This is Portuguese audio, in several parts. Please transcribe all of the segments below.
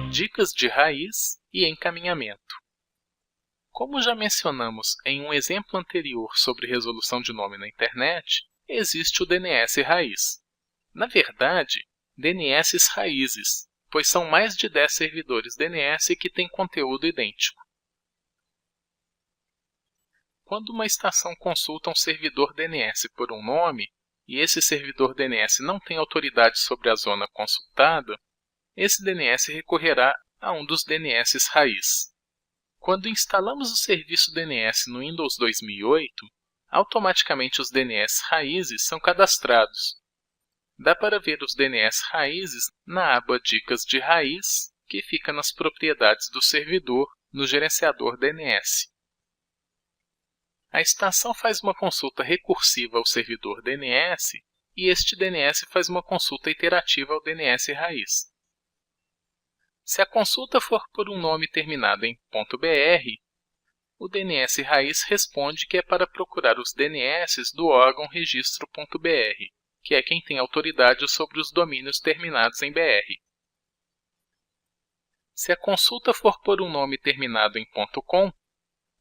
Dicas de raiz e encaminhamento. Como já mencionamos em um exemplo anterior sobre resolução de nome na internet, existe o DNS raiz. Na verdade, DNS raízes, pois são mais de 10 servidores DNS que têm conteúdo idêntico. Quando uma estação consulta um servidor DNS por um nome, e esse servidor DNS não tem autoridade sobre a zona consultada, esse DNS recorrerá a um dos DNS raiz. Quando instalamos o serviço DNS no Windows 2008, automaticamente os DNS raízes são cadastrados. Dá para ver os DNS raízes na aba Dicas de Raiz, que fica nas propriedades do servidor, no gerenciador DNS. A estação faz uma consulta recursiva ao servidor DNS e este DNS faz uma consulta iterativa ao DNS raiz. Se a consulta for por um nome terminado em .br, o DNS raiz responde que é para procurar os DNS do órgão registro.br, que é quem tem autoridade sobre os domínios terminados em BR. Se a consulta for por um nome terminado em .com,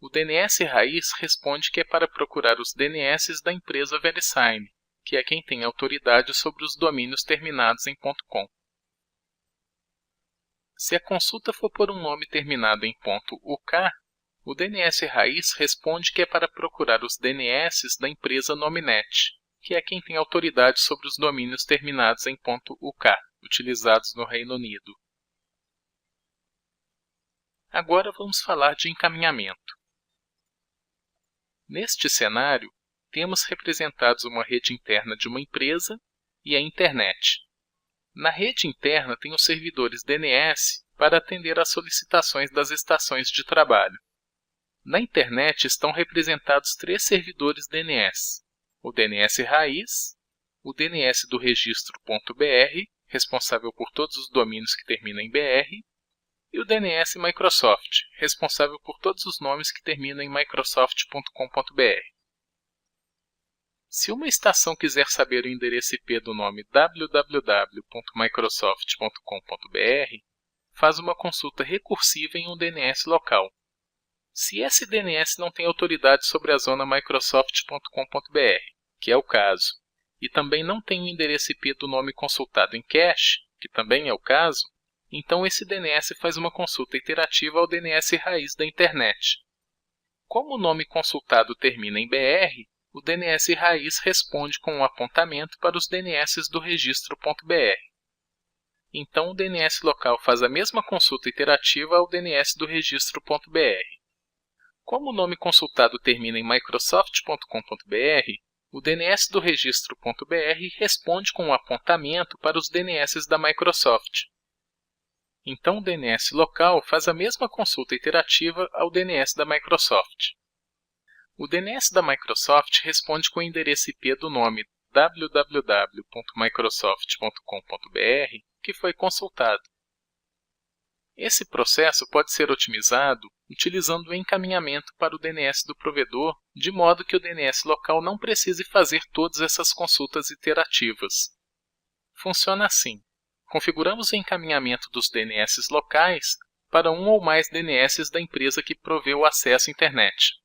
o DNS raiz responde que é para procurar os DNS da empresa VeriSign, que é quem tem autoridade sobre os domínios terminados em .com. Se a consulta for por um nome terminado em .uk, o DNS raiz responde que é para procurar os DNS da empresa Nominet, que é quem tem autoridade sobre os domínios terminados em .uk, utilizados no Reino Unido. Agora vamos falar de encaminhamento. Neste cenário, temos representados uma rede interna de uma empresa e a internet. Na rede interna tem os servidores DNS para atender às solicitações das estações de trabalho. Na internet estão representados 3 servidores DNS, o DNS raiz, o DNS do registro.br, responsável por todos os domínios que terminam em BR, e o DNS Microsoft, responsável por todos os nomes que terminam em microsoft.com.br. Se uma estação quiser saber o endereço IP do nome www.microsoft.com.br, faz uma consulta recursiva em um DNS local. Se esse DNS não tem autoridade sobre a zona microsoft.com.br, que é o caso, e também não tem o endereço IP do nome consultado em cache, que também é o caso, então esse DNS faz uma consulta iterativa ao DNS raiz da internet. Como o nome consultado termina em BR, o DNS raiz responde com um apontamento para os DNS do registro.br. Então o DNS local faz a mesma consulta iterativa ao DNS do registro.br. Como o nome consultado termina em microsoft.com.br, o DNS do registro.br responde com um apontamento para os DNS da Microsoft. Então o DNS local faz a mesma consulta iterativa ao DNS da Microsoft. O DNS da Microsoft responde com o endereço IP do nome www.microsoft.com.br que foi consultado. Esse processo pode ser otimizado utilizando o encaminhamento para o DNS do provedor, de modo que o DNS local não precise fazer todas essas consultas iterativas. Funciona assim. Configuramos o encaminhamento dos DNS locais para um ou mais DNS da empresa que provê o acesso à internet.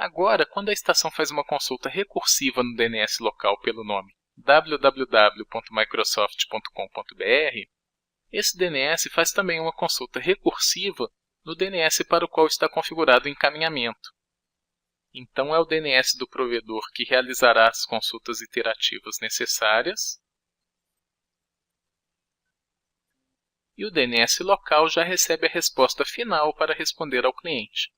Agora, quando a estação faz uma consulta recursiva no DNS local pelo nome www.microsoft.com.br, esse DNS faz também uma consulta recursiva no DNS para o qual está configurado o encaminhamento. Então é o DNS do provedor que realizará as consultas iterativas necessárias e o DNS local já recebe a resposta final para responder ao cliente.